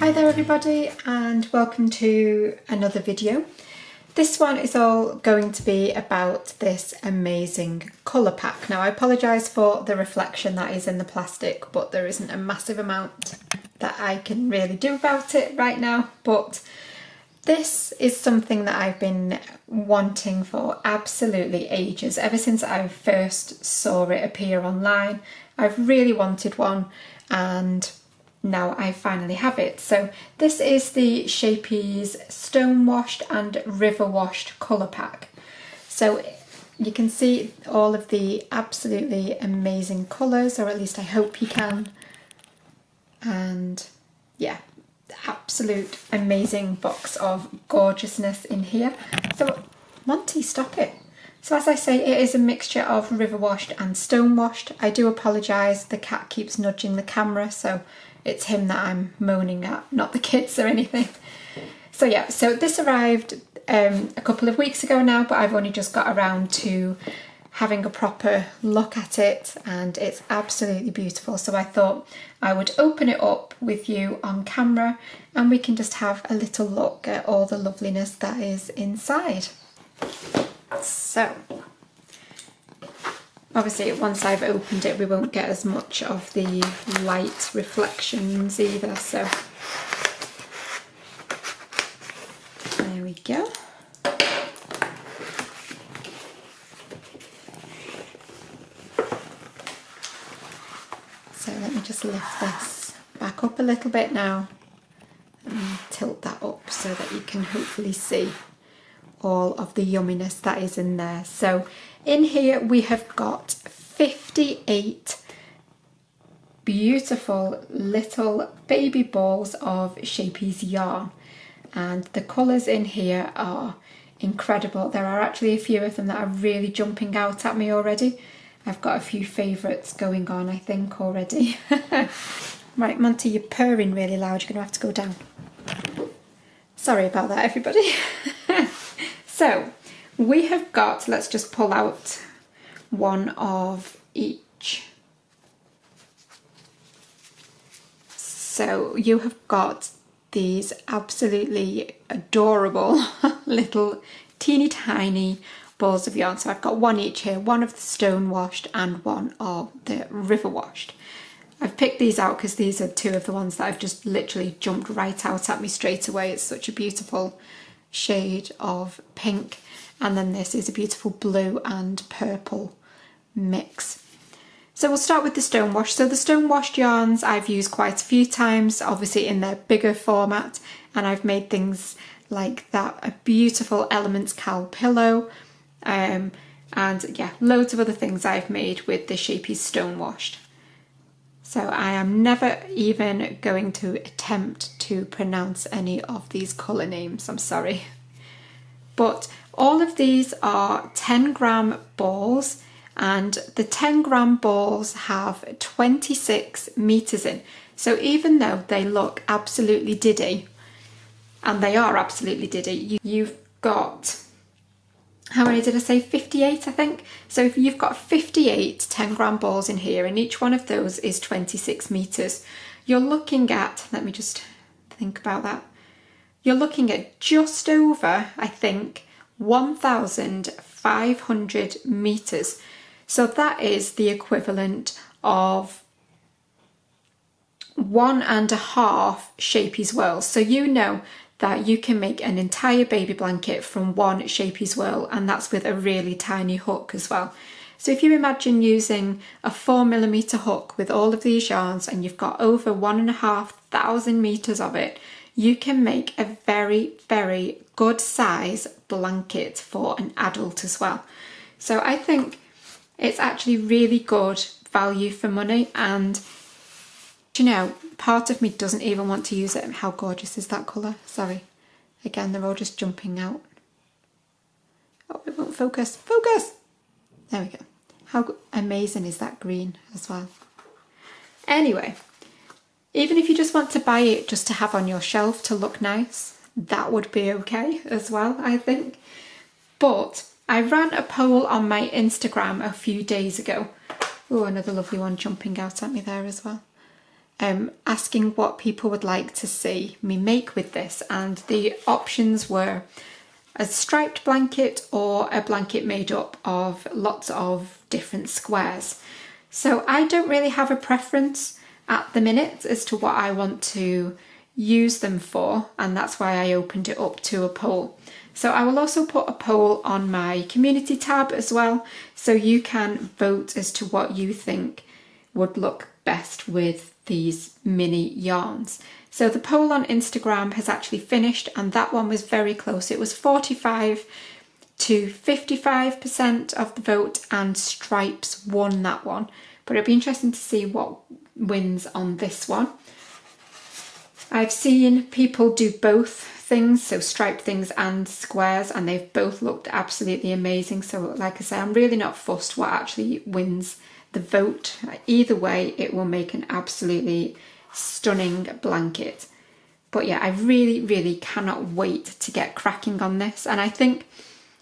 Hi there everybody and welcome to another video. This one is all going to be about this amazing colour pack. Now I apologise for the reflection that is in the plastic, but there isn't a massive amount that I can really do about it right now, but this is something that I've been wanting for absolutely ages. Ever since I first saw it appear online, I've really wanted one and now I finally have it. So this is the Scheepjes Stone Washed and River Washed colour pack. So you can see all of the absolutely amazing colours, or at least I hope you can. And yeah, absolute amazing box of gorgeousness in here. So Monty, stop it. So as I say, it is a mixture of river washed and stone washed. I do apologise, the cat keeps nudging the camera, so it's him that I'm moaning at, not the kids or anything. So yeah, so this arrived a couple of weeks ago now, but I've only just got around to having a proper look at it, and it's absolutely beautiful. So I thought I would open it up with you on camera and we can just have a little look at all the loveliness that is inside. So obviously once I've opened it we won't get as much of the light reflections either, so there we go. So let me just lift this back up a little bit now and tilt that up so that you can hopefully see all of the yumminess that is in there. So in here we have got 58 beautiful little baby balls of Scheepjes yarn, and the colours in here are incredible. There are actually a few of them that are really jumping out at me already. I've got a few favourites going on, I think, already. Right, Monty, you're purring really loud. You're going to have to go down. Sorry about that, everybody. So, we have got, let's just pull out one of each. So, you have got these absolutely adorable little teeny tiny balls of yarn. So I've got one each here, one of the stone washed and one of the river washed. I've picked these out because these are two of the ones that I've just literally jumped right out at me straight away. It's such a beautiful shade of pink, and then this is a beautiful blue and purple mix. So we'll start with the stone wash. So the stone washed yarns I've used quite a few times, obviously in their bigger format, and I've made things like that, a beautiful Elements cowl pillow, and yeah, loads of other things I've made with the Scheepjes Stone Washed. So I am never even going to attempt to pronounce any of these colour names, I'm sorry. But all of these are 10-gram balls, and the 10-gram balls have 26 metres in. So even though they look absolutely diddy, and they are absolutely diddy, you've got, how many did I say? 58, I think. So if you've got 58 10-gram balls in here, and each one of those is 26 metres, you're looking at, let me just think about that, you're looking at just over, I think, 1,500 metres. So that is the equivalent of 1.5 Scheepjes whirls. So you know that you can make an entire baby blanket from one Scheepjes whirl, and that's with a really tiny hook as well. So if you imagine using a 4mm hook with all of these yarns and you've got over 1,500 metres of it, you can make a very, very good size blanket for an adult as well. So I think it's actually really good value for money, and you know, part of me doesn't even want to use it. How gorgeous is that colour? Sorry. Again, they're all just jumping out. Oh, it won't focus. Focus! There we go. How amazing is that green as well? Anyway, even if you just want to buy it just to have on your shelf to look nice, that would be okay as well, I think. But I ran a poll on my Instagram a few days ago. Oh, another lovely one jumping out at me there as well. asking what people would like to see me make with this, and the options were a striped blanket or a blanket made up of lots of different squares. So I don't really have a preference at the minute as to what I want to use them for, and that's why I opened it up to a poll. So I will also put a poll on my community tab as well, so you can vote as to what you think would look best with these mini yarns. So the poll on Instagram has actually finished, and that one was very close. It was 45 to 55% of the vote, and stripes won that one. But it'll be interesting to see what wins on this one. I've seen people do both things, so striped things and squares, and they've both looked absolutely amazing. So like I say, I'm really not fussed what actually wins the vote. Either way, it will make an absolutely stunning blanket. But yeah, I really cannot wait to get cracking on this. And I think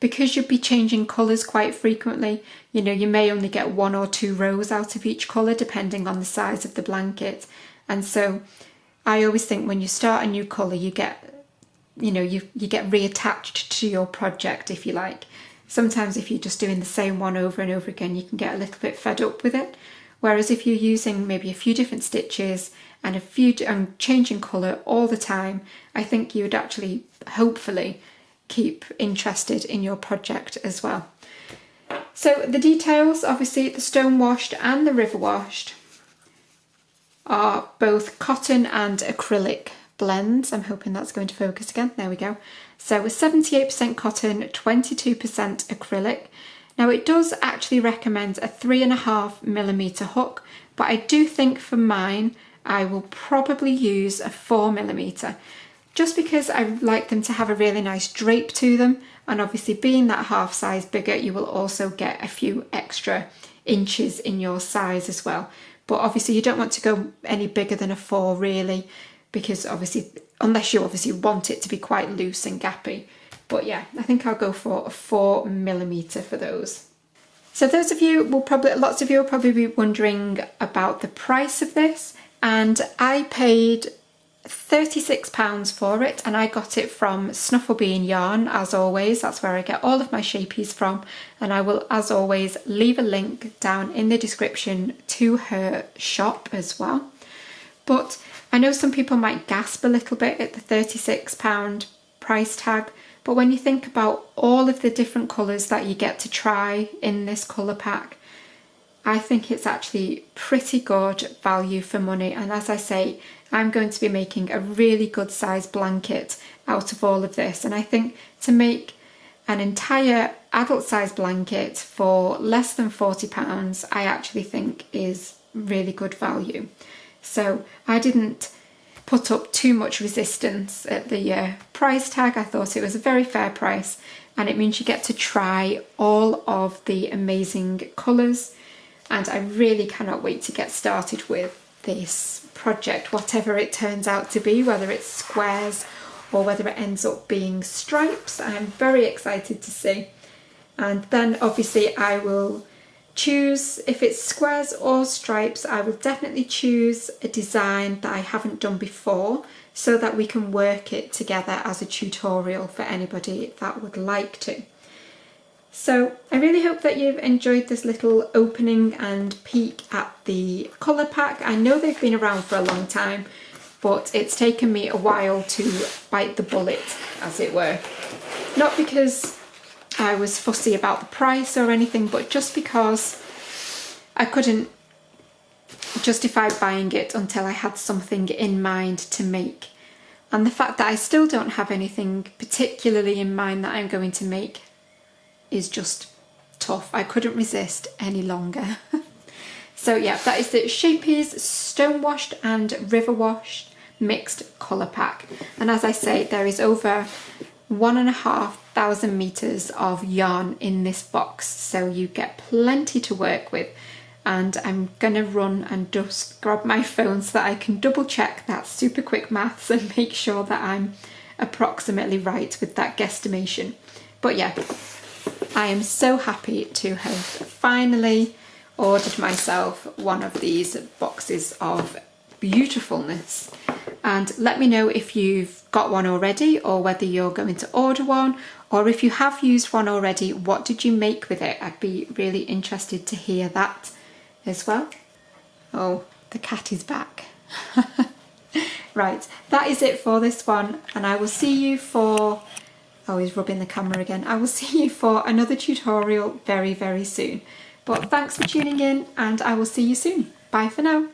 because you'll be changing colours quite frequently, you know, you may only get 1 or 2 rows out of each colour depending on the size of the blanket. And so I always think when you start a new colour, you get, you know, you get reattached to your project, if you like. Sometimes if you're just doing the same one over and over again, you can get a little bit fed up with it. Whereas if you're using maybe a few different stitches and changing colour all the time, I think you would actually hopefully keep interested in your project as well. So the details, obviously the stone washed and the river washed are both cotton and acrylic blends. I'm hoping that's going to focus again. There we go. So 78% cotton, 22% acrylic. Now it does actually recommend a 3.5mm hook, but I do think for mine I will probably use a 4mm, just because I like them to have a really nice drape to them, and obviously being that half size bigger, you will also get a few extra inches in your size as well. But obviously you don't want to go any bigger than a 4 really, because obviously, unless you obviously want it to be quite loose and gappy. But yeah, I think I'll go for a 4mm for those. So lots of you will probably be wondering about the price of this, and I paid £36 for it, and I got it from Snufflebean Yarn, as always. That's where I get all of my Scheepjes from, and I will, as always, leave a link down in the description to her shop as well. But I know some people might gasp a little bit at the £36 price tag, but when you think about all of the different colours that you get to try in this colour pack, I think it's actually pretty good value for money. And as I say, I'm going to be making a really good size blanket out of all of this. And I think to make an entire adult size blanket for less than £40, I actually think is really good value. So I didn't put up too much resistance at the price tag. I thought it was a very fair price, and it means you get to try all of the amazing colours. And I really cannot wait to get started with this project, whatever it turns out to be, whether it's squares or whether it ends up being stripes. I'm very excited to see. And then obviously I will choose, if it's squares or stripes, I will definitely choose a design that I haven't done before, so that we can work it together as a tutorial for anybody that would like to. So I really hope that you've enjoyed this little opening and peek at the colour pack. I know they've been around for a long time, but it's taken me a while to bite the bullet, as it were. Not because I was fussy about the price or anything, but just because I couldn't justify buying it until I had something in mind to make. And the fact that I still don't have anything particularly in mind that I'm going to make is just tough. I couldn't resist any longer. So yeah, that is the Scheepjes Stone Washed and River Washed mixed colour pack. And as I say, there is over 1,500 meters of yarn in this box, so you get plenty to work with. And I'm gonna run and just grab my phone so that I can double check that super quick maths and make sure that I'm approximately right with that guesstimation. But yeah, I am so happy to have finally ordered myself one of these boxes of beautifulness. And let me know if you've got one already or whether you're going to order one, or if you have used one already, what did you make with it? I'd be really interested to hear that as well. Oh, the cat is back. Right, that is it for this one, and I will see you for, oh, he's rubbing the camera again. I will see you for another tutorial very, very soon. But thanks for tuning in, and I will see you soon. Bye for now.